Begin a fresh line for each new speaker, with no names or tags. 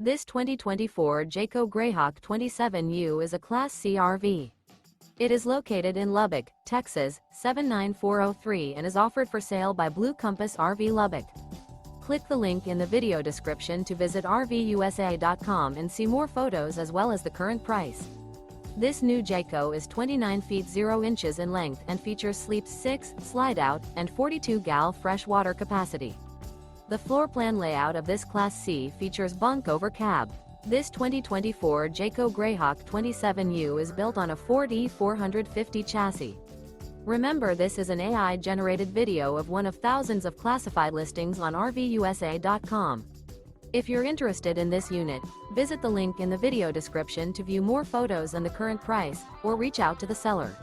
This 2024 Jayco Greyhawk 27U is a Class C RV. It is located in Lubbock, Texas, 79403 and is offered for sale by Blue Compass RV Lubbock. Click the link in the video description to visit RVUSA.com and see more photos as well as the current price. This new Jayco is 29 feet 0 inches in length and features sleeps 6, slide-out, and 42 gal fresh water capacity. The floor plan layout of this Class C features bunk over cab. This 2024 Jayco Greyhawk 27U is built on a Ford E450 chassis. Remember, this is an AI-generated video of one of thousands of classified listings on RVUSA.com. If you're interested in this unit, visit the link in the video description to view more photos and the current price, or reach out to the seller.